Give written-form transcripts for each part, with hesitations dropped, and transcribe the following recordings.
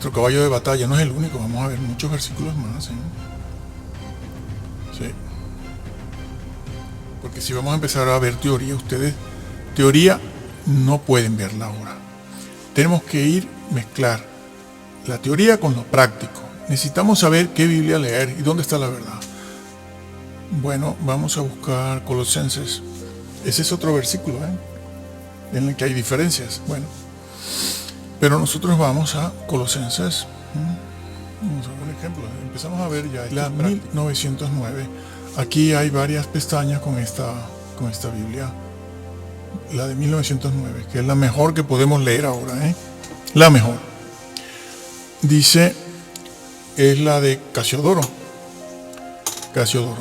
nuestro caballo de batalla. No es el único, vamos a ver muchos versículos más. Sí. Porque si vamos a empezar a ver teoría, ustedes, teoría no pueden verla ahora. Tenemos que mezclar la teoría con lo práctico. Necesitamos saber qué Biblia leer y dónde está la verdad. Bueno, vamos a buscar Colosenses. Ese es otro versículo, en el que hay diferencias. Bueno, pero nosotros vamos a Colosenses. Vamos a ver un ejemplo. Empezamos a ver ya la 1909. Aquí hay varias pestañas con esta Biblia. La de 1909, que es la mejor que podemos leer ahora. La mejor. Dice, es la de Casiodoro.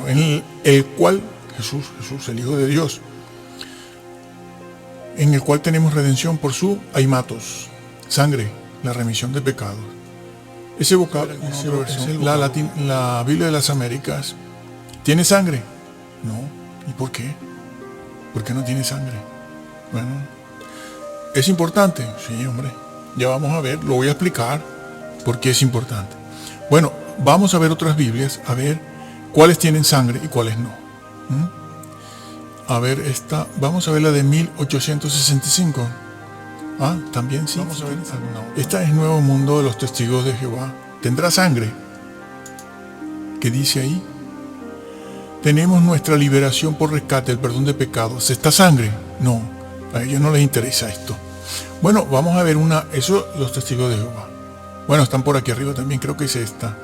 En el cual Jesús, el Hijo de Dios, en el cual tenemos redención por su aimatos, sangre, la remisión de pecados. Ese vocablo, la Biblia de las Américas, ¿tiene sangre? No. ¿Y por qué? ¿Por qué no tiene sangre? Bueno, ¿es importante? Sí, hombre. Ya vamos a ver, lo voy a explicar por qué es importante. Bueno, vamos a ver otras Biblias, a ver cuáles tienen sangre y cuáles no. A ver, vamos a ver la de 1865. También sí. Vamos a ver esta es Nuevo Mundo de los Testigos de Jehová. ¿Tendrá sangre? ¿Qué dice ahí? Tenemos nuestra liberación por rescate, el perdón de pecados. ¿Está sangre? No, a ellos no les interesa esto. Bueno, vamos a ver eso los Testigos de Jehová. Bueno, están por aquí arriba también, creo que es esta.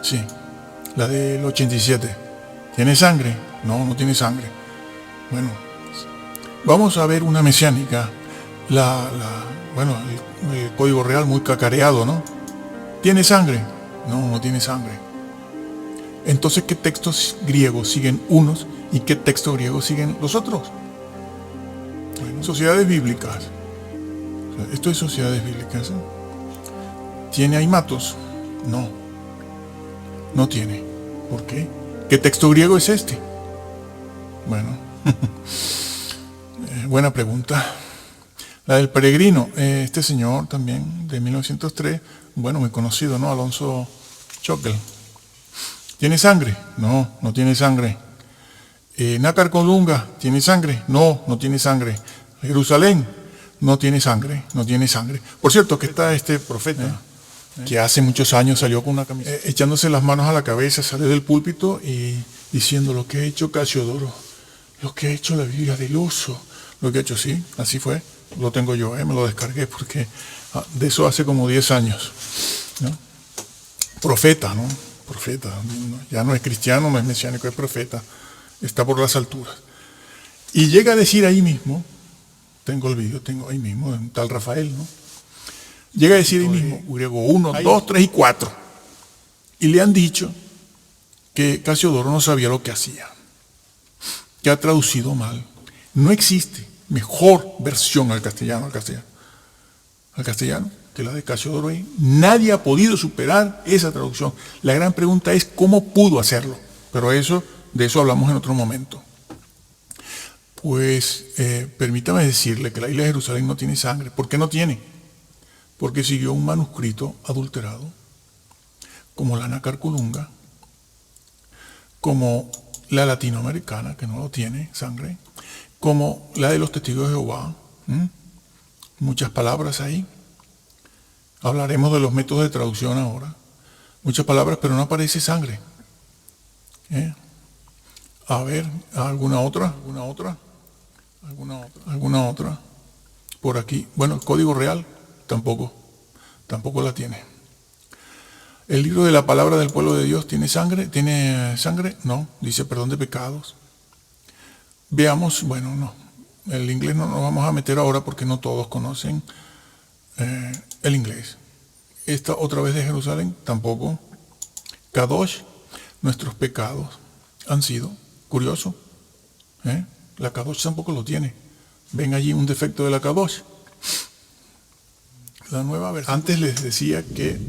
Sí, la del 87. ¿Tiene sangre? No, no tiene sangre. Bueno, vamos a ver una mesiánica. El código real muy cacareado, ¿no? ¿Tiene sangre? No, no tiene sangre. Entonces, ¿qué textos griegos siguen unos y qué textos griegos siguen los otros? Bueno, sociedades bíblicas. Esto es sociedades bíblicas. ¿Tiene aimatos? No. No tiene. ¿Por qué? ¿Qué texto griego es este? Bueno, buena pregunta. La del peregrino, este señor también, de 1903, bueno, muy conocido, ¿no? Alonso Choquel. ¿Tiene sangre? No, no tiene sangre. Nácar Colunga, ¿tiene sangre? No, no tiene sangre. Jerusalén, no tiene sangre, no tiene sangre. Por cierto, que está este profeta, que hace muchos años salió con una camiseta, echándose las manos a la cabeza, sale del púlpito y diciendo lo que ha hecho Casiodoro, lo que ha hecho la Biblia del oso, lo que ha hecho, sí, así fue. Lo tengo yo, me lo descargué porque de eso hace como 10 años. ¿No? Profeta, ¿no? Profeta, ¿no? Ya no es cristiano, no es mesiánico, es profeta. Está por las alturas. Y llega a decir ahí mismo, tengo el vídeo, tengo ahí mismo, un tal Rafael, ¿no? Llega a decir ahí mismo, griego 1, 2, 3 y 4. Y le han dicho que Casiodoro no sabía lo que hacía, que ha traducido mal. No existe mejor versión al castellano que la de Casiodoro. Nadie ha podido superar esa traducción. La gran pregunta es cómo pudo hacerlo, pero de eso hablamos en otro momento. Pues permítame decirle que la isla de Jerusalén no tiene sangre. ¿Por qué no tiene? Porque siguió un manuscrito adulterado, como la Nácar Colunga, como la latinoamericana, que no lo tiene sangre, como la de los Testigos de Jehová. Muchas palabras ahí. Hablaremos de los métodos de traducción ahora. Muchas palabras, pero no aparece sangre. A ver, ¿alguna otra? Por aquí. Bueno, el código real tampoco la tiene. El libro de la palabra del pueblo de Dios tiene sangre. ¿Tiene sangre? No, dice perdón de pecados. Veamos, bueno, no. El inglés no nos vamos a meter ahora porque no todos conocen el inglés. Esta otra vez de Jerusalén, tampoco. Kadosh, nuestros pecados han sido. Curioso. La Kadosh tampoco lo tiene. Ven allí un defecto de la Kadosh. La nueva versión. Antes les decía que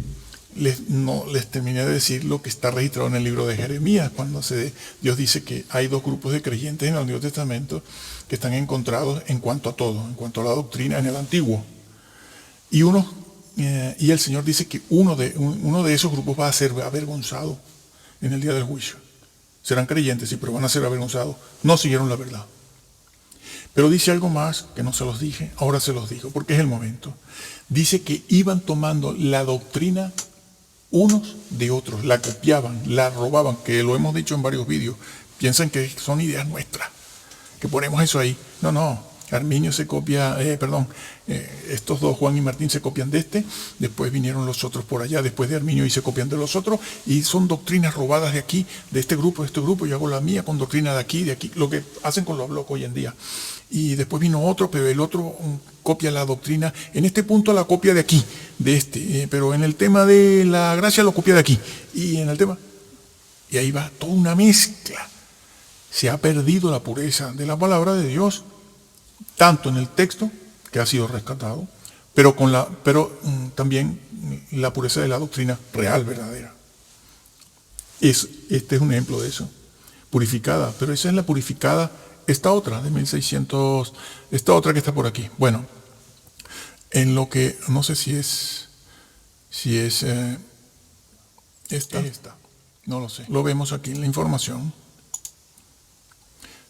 no les terminé de decir lo que está registrado en el libro de Jeremías, cuando Dios dice que hay dos grupos de creyentes en el Antiguo Testamento que están encontrados en cuanto a todo, en cuanto a la doctrina en el Antiguo. Y unos y el Señor dice que uno de esos grupos va a ser avergonzado en el día del juicio. Serán creyentes, sí, pero van a ser avergonzados. No siguieron la verdad. Pero dice algo más que no se los dije, ahora se los digo, porque es el momento. Dice que iban tomando la doctrina unos de otros, la copiaban, la robaban, que lo hemos dicho en varios vídeos. Piensan que son ideas nuestras, que ponemos eso ahí. No. Arminio se copia, estos dos, Juan y Martín, se copian de este, después vinieron los otros por allá, después de Arminio, y se copian de los otros, y son doctrinas robadas de aquí, de este grupo, yo hago la mía con doctrina de aquí, lo que hacen con los blogs hoy en día. Y después vino otro, pero el otro copia la doctrina, en este punto la copia de aquí, de este, pero en el tema de la gracia lo copia de aquí, y en el tema, y ahí va toda una mezcla. Se ha perdido la pureza de la palabra de Dios, tanto en el texto, que ha sido rescatado, pero también la pureza de la doctrina real, verdadera. Este es un ejemplo de eso. Purificada, pero esa es la purificada, esta otra de 1600, esta otra que está por aquí. Bueno, en lo que, no sé si es esta, no lo sé. Lo vemos aquí en la información.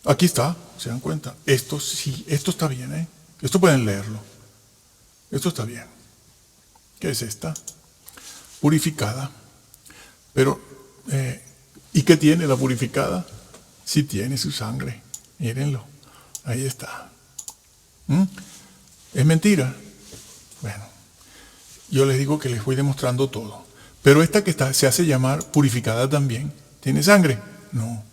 Aquí está, se dan cuenta. Esto sí, esto está bien, ¿eh? Esto pueden leerlo. Esto está bien. ¿Qué es esta? Purificada. Pero, ¿y qué tiene la purificada? Sí tiene su sangre. Mírenlo. Ahí está. ¿Es mentira? Bueno, yo les digo que les voy demostrando todo. Pero esta que está, se hace llamar purificada también. ¿Tiene sangre? No.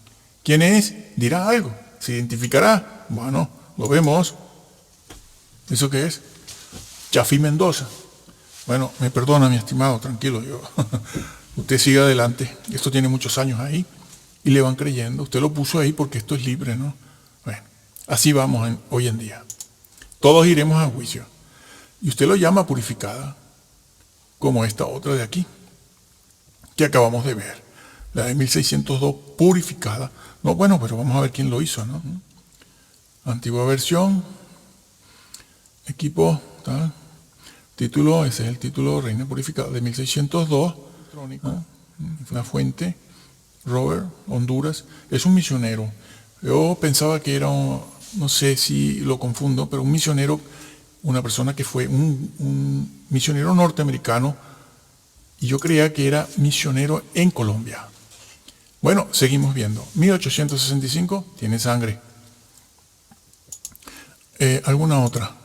¿Quién es? Dirá algo. ¿Se identificará? Bueno, lo vemos. ¿Eso qué es? Chafí Mendoza. Bueno, me perdona, mi estimado, tranquilo. Usted sigue adelante. Esto tiene muchos años ahí. Y le van creyendo. Usted lo puso ahí porque esto es libre, ¿no? Bueno, así vamos hoy en día. Todos iremos a juicio. Y usted lo llama purificada, como esta otra de aquí, que acabamos de ver. La de 1602, purificada. No, bueno, pero vamos a ver quién lo hizo, ¿no? Antigua versión, equipo, tal. Título, ese es el título, Reina Purificada, de 1602. ¿No? Una fuente, Robert, Honduras. Es un misionero. Yo pensaba que era, no sé si lo confundo, pero un misionero, una persona que fue un misionero norteamericano, y yo creía que era misionero en Colombia. Bueno, seguimos viendo. 1865, tiene sangre. ¿Alguna otra?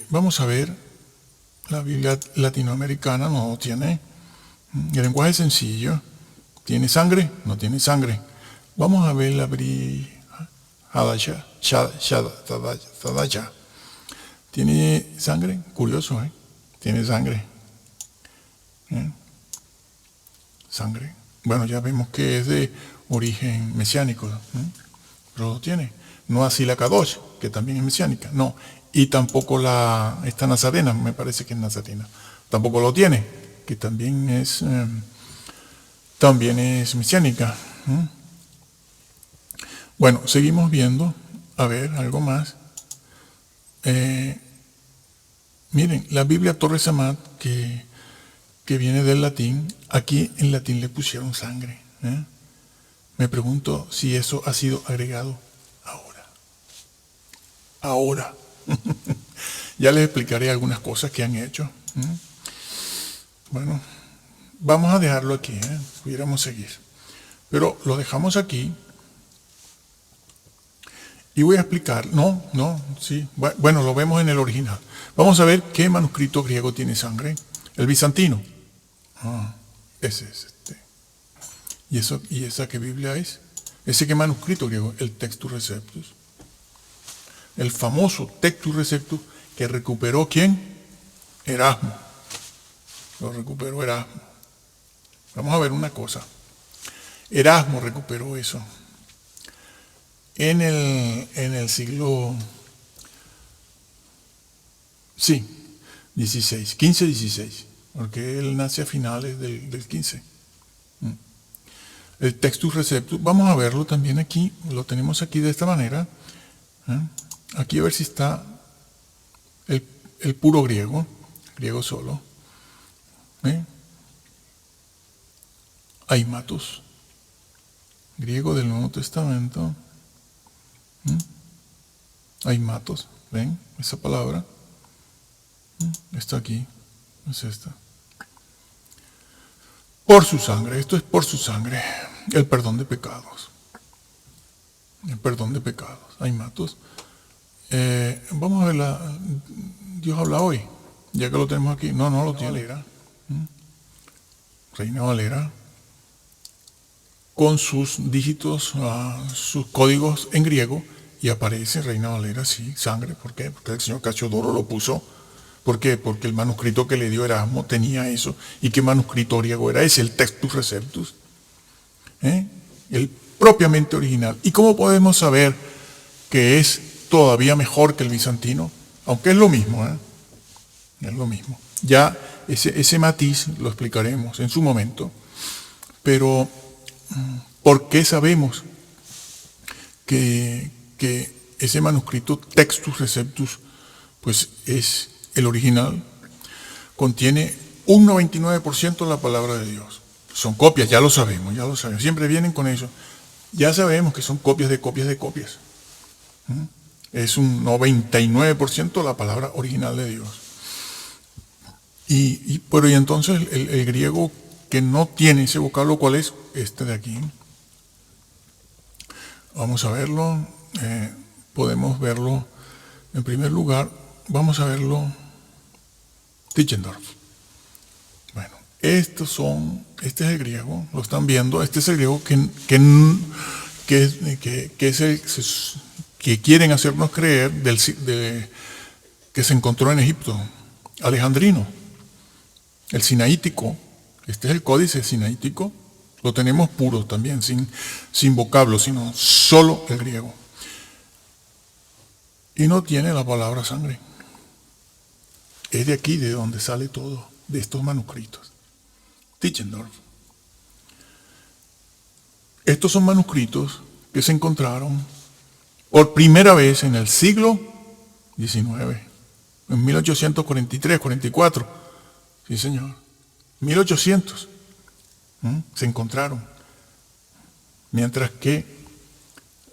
Vamos a ver. La Biblia latinoamericana no tiene. El lenguaje es sencillo. ¿Tiene sangre? No tiene sangre. Vamos a ver la Hadaya. ¿Tiene sangre? Curioso, ¿eh? Tiene sangre. Sangre. Bueno, ya vemos que es de origen mesiánico, pero lo tiene. No así la Kadosh, que también es mesiánica, no. Y tampoco esta Nazarena, me parece que es Nazarena, tampoco lo tiene, que también es mesiánica. Bueno, seguimos viendo, a ver, algo más. Miren, la Biblia Torres Amat, que viene del latín, aquí en latín le pusieron sangre. Me pregunto si eso ha sido agregado ahora. Ya les explicaré algunas cosas que han hecho. Bueno, vamos a dejarlo aquí, pudiéramos seguir. Pero lo dejamos aquí y voy a explicar. Sí. Bueno, lo vemos en el original. Vamos a ver qué manuscrito griego tiene sangre. El bizantino. Ese es este. ¿Y esa qué Biblia es? ¿Ese qué manuscrito griego? El Textus Receptus. El famoso Textus Receptus que recuperó ¿quién? Erasmo. Lo recuperó Erasmo. Vamos a ver una cosa. Erasmo recuperó eso. En el siglo 15-16, porque él nace a finales del 15. El Textus Receptus, vamos a verlo también aquí, lo tenemos aquí de esta manera. Aquí a ver si está el puro griego. griego solo. Aimatos, griego del Nuevo Testamento. Aimatos, ven, esa palabra. Está aquí, es esta. Por su sangre, esto es por su sangre, el perdón de pecados. El perdón de pecados, aimatos. Vamos a ver, Dios habla hoy, ya que lo tenemos aquí. No lo tiene. Valera. Reina Valera, con sus dígitos, sus códigos en griego, y aparece Reina Valera, sí, sangre. ¿Por qué? Porque el señor Casiodoro lo puso. ¿Por qué? Porque el manuscrito que le dio Erasmo tenía eso. ¿Y qué manuscrito griego era ese? El Textus Receptus. El propiamente original. ¿Y cómo podemos saber que es todavía mejor que el bizantino? Aunque es lo mismo, es lo mismo. Ya ese matiz lo explicaremos en su momento. Pero, ¿por qué sabemos que ese manuscrito Textus Receptus pues es el original? Contiene un 99% de la palabra de Dios. Son copias, ya lo sabemos. Siempre vienen con eso. Ya sabemos que son copias de copias de copias. Es un 99% de la palabra original de Dios. Pero entonces el griego que no tiene ese vocablo, ¿cuál es? Este de aquí. Vamos a verlo. Podemos verlo. En primer lugar, vamos a verlo. Tischendorf. Bueno, este es el griego, lo están viendo. Este es el griego que quieren hacernos creer que se encontró en Egipto, alejandrino, el sinaítico. Este es el códice sinaítico. Lo tenemos puro también, sin vocablo, sino solo el griego. Y no tiene la palabra sangre. Es de aquí de donde sale todo, de estos manuscritos. Tischendorf. Estos son manuscritos que se encontraron por primera vez en el siglo XIX, en 1843, 44. Sí, señor. 1800. Se encontraron. Mientras que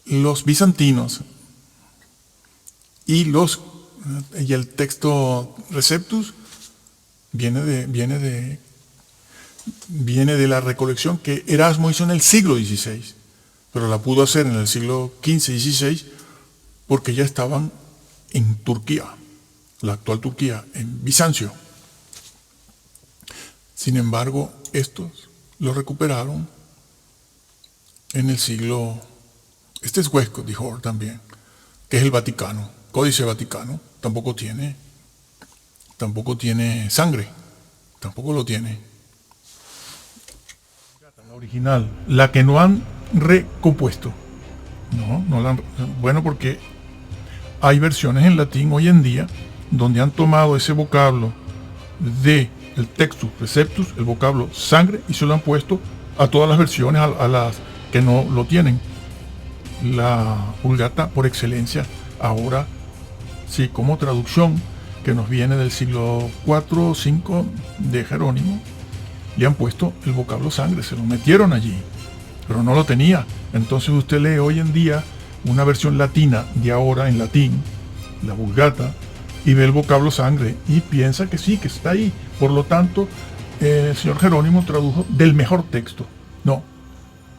los bizantinos y el texto Receptus viene de la recolección que Erasmo hizo en el siglo XVI, pero la pudo hacer en el siglo XV y XVI porque ya estaban en Turquía, la actual Turquía, en Bizancio. Sin embargo, estos lo recuperaron en el siglo, este es Westcott, dijo también, que es el Vaticano, Códice Vaticano, tampoco tiene sangre, tampoco lo tiene. La original, la que no han recompuesto. No la han, bueno, porque hay versiones en latín hoy en día donde han tomado ese vocablo de el Textus Receptus, el vocablo sangre, y se lo han puesto a todas las versiones, a las que no lo tienen. La Vulgata por excelencia, ahora sí, como traducción que nos viene del siglo IV o V de Jerónimo, le han puesto el vocablo sangre, se lo metieron allí, pero no lo tenía. Entonces usted lee hoy en día una versión latina de ahora en latín, la Vulgata, y ve el vocablo sangre y piensa que sí, que está ahí. Por lo tanto, el señor Jerónimo tradujo del mejor texto. No,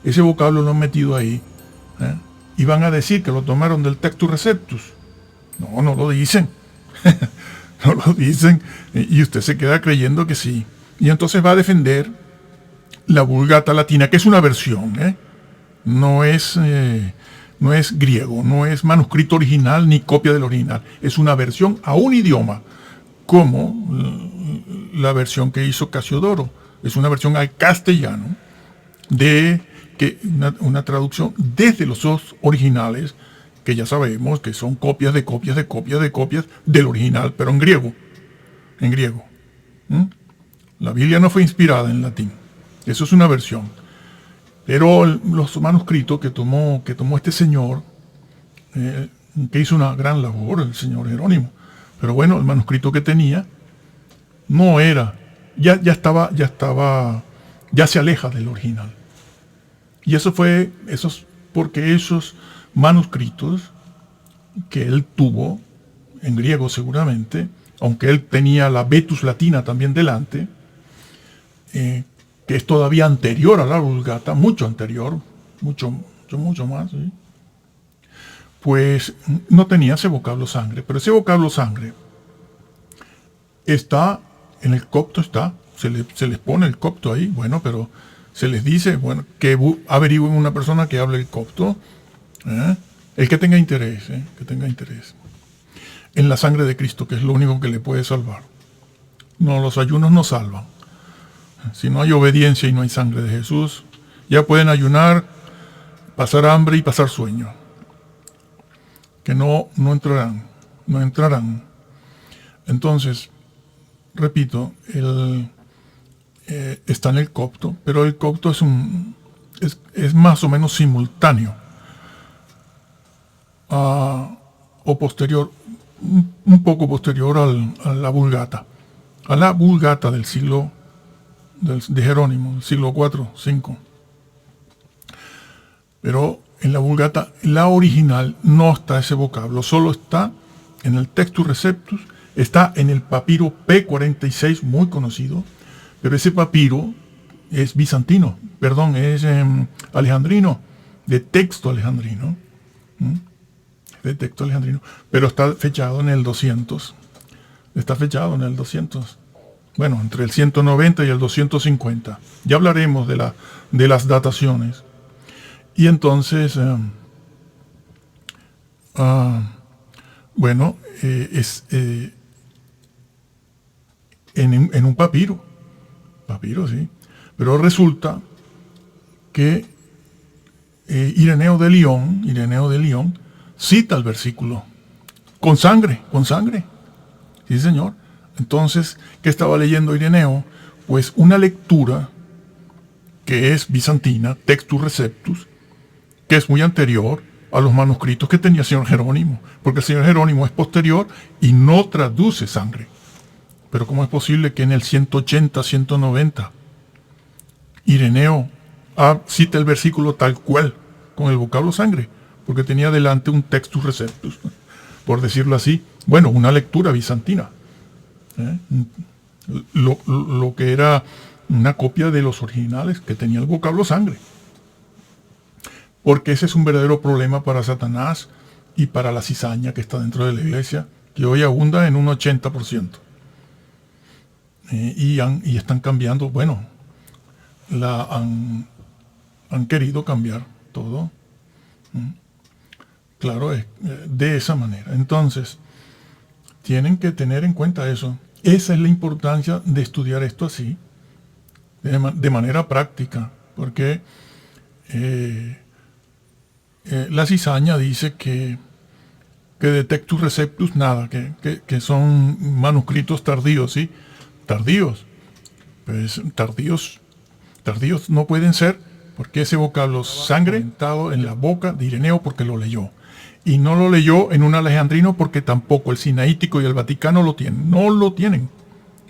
ese vocablo lo han metido ahí. Y van a decir que lo tomaron del Textus Receptus. No lo dicen. No lo dicen. Y usted se queda creyendo que sí. Y entonces va a defender la Vulgata latina, que es una versión. No es griego, no es manuscrito original ni copia del original. Es una versión a un idioma, como la versión que hizo Casiodoro. Es una versión al castellano de una traducción desde los dos originales, que ya sabemos que son copias de copias de copias de copias del original, pero en griego. La Biblia no fue inspirada en latín. Eso es una versión. Pero los manuscritos que tomó este señor, que hizo una gran labor, el señor Jerónimo, pero bueno, el manuscrito que tenía no era, ya se aleja del original. Y eso es porque esos manuscritos que él tuvo, en griego seguramente, aunque él tenía la Vetus Latina también delante, que es todavía anterior a la Vulgata, mucho anterior, mucho más, ¿sí? Pues no tenía ese vocablo sangre, pero ese vocablo sangre está en el copto, se les pone el copto ahí, bueno, pero se les dice, bueno, que averigüen una persona que hable el copto, el que tenga interés, en la sangre de Cristo, que es lo único que le puede salvar. No, los ayunos no salvan. Si no hay obediencia y no hay sangre de Jesús, ya pueden ayunar, pasar hambre y pasar sueño, que no entrarán. Entonces, repito, está en el copto, pero el copto es más o menos simultáneo o posterior, un poco posterior a la Vulgata del siglo de Jerónimo, del siglo IV, V. Pero en la Vulgata, la original, no está ese vocablo, solo está en el Textus Receptus, está en el papiro P46, muy conocido, pero ese papiro es bizantino, es alejandrino, de texto alejandrino, pero está fechado en el 200, bueno, entre el 190 y el 250. Ya hablaremos de las dataciones. Y entonces, bueno, es en un papiro, sí. Pero resulta que Ireneo de Lyon cita el versículo con sangre. Sí, señor. Entonces, ¿qué estaba leyendo Ireneo? Pues una lectura que es bizantina, Textus Receptus, que es muy anterior a los manuscritos que tenía el señor Jerónimo, porque el señor Jerónimo es posterior y no traduce sangre. Pero ¿cómo es posible que en el 180, 190 Ireneo cita el versículo tal cual, con el vocablo sangre? Porque tenía delante un Textus Receptus, por decirlo así. Bueno, una lectura bizantina. Lo que era una copia de los originales, que tenía el vocablo sangre. Porque ese es un verdadero problema para Satanás y para la cizaña que está dentro de la iglesia, que hoy abunda en un 80%. Y están cambiando, bueno, han querido cambiar todo. Claro, de esa manera. Entonces, tienen que tener en cuenta eso. Esa es la importancia de estudiar esto así, de manera práctica, porque la cizaña dice que de Textus Receptus nada, que son manuscritos tardíos, ¿sí? Tardíos. Pues tardíos no pueden ser, porque ese vocablo sangre estado en la boca de Ireneo porque lo leyó. Y no lo leyó en un alejandrino porque tampoco el Sinaítico y el Vaticano lo tienen. No lo tienen.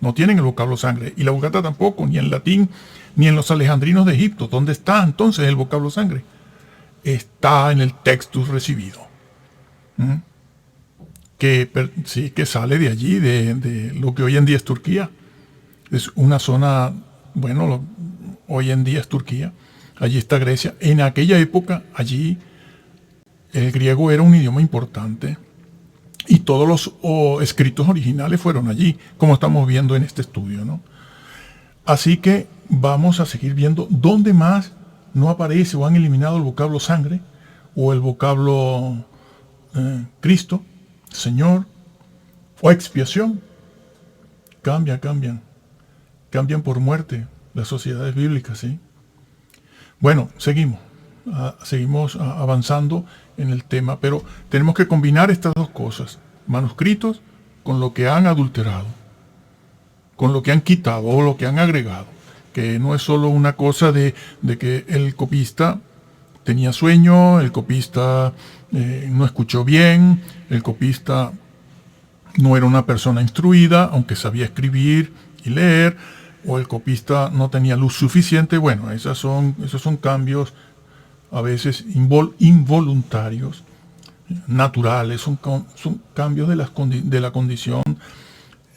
No tienen el vocablo sangre. Y la Vulgata tampoco, ni en latín, ni en los alejandrinos de Egipto. ¿Dónde está entonces el vocablo sangre? Está en el Textus recibido. Que sale de allí, de lo que hoy en día es Turquía. Es una zona, bueno, hoy en día es Turquía. Allí está Grecia. En aquella época, allí el griego era un idioma importante y todos los escritos originales fueron allí, como estamos viendo en este estudio, ¿no? Así que vamos a seguir viendo dónde más no aparece o han eliminado el vocablo sangre o el vocablo Cristo, Señor o expiación. Cambian por muerte las sociedades bíblicas, ¿sí? Bueno, seguimos avanzando en el tema, pero tenemos que combinar estas dos cosas, manuscritos con lo que han adulterado, con lo que han quitado o lo que han agregado, que no es solo una cosa de que el copista tenía sueño, el copista no escuchó bien, el copista no era una persona instruida, aunque sabía escribir y leer, o el copista no tenía luz suficiente. Bueno, esos son cambios a veces involuntarios, naturales, son cambios de la condición,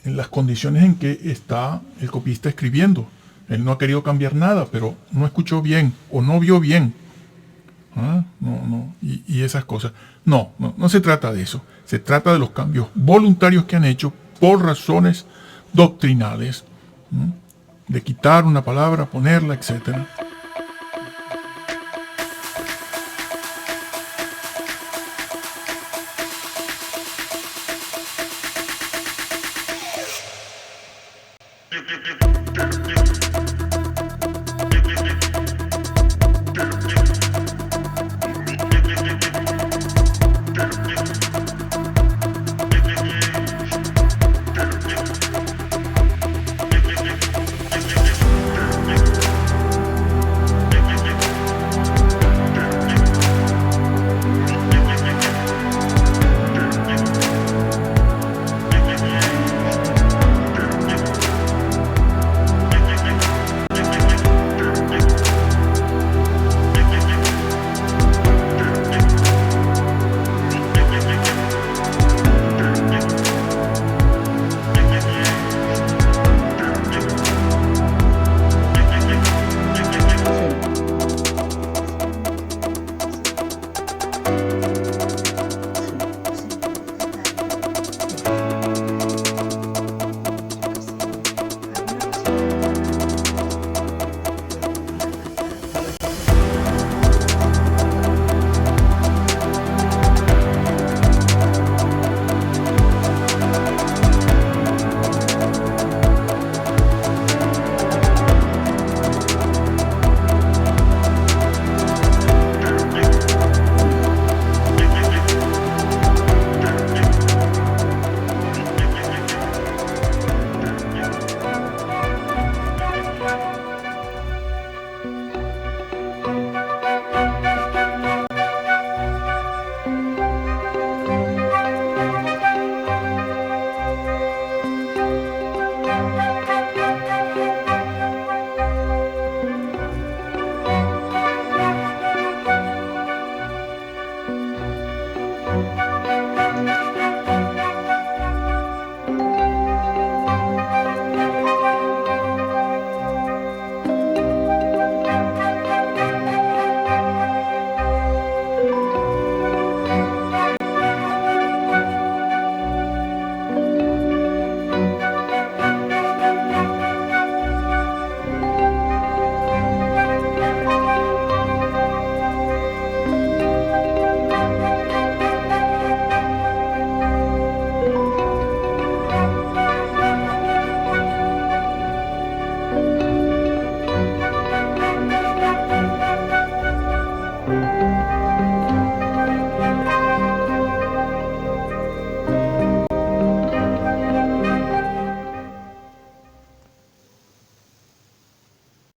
en las condiciones en que está el copista escribiendo. Él no ha querido cambiar nada, pero no escuchó bien o no vio bien. Y esas cosas. No se trata de eso. Se trata de los cambios voluntarios que han hecho por razones doctrinales, de quitar una palabra, ponerla, etcétera.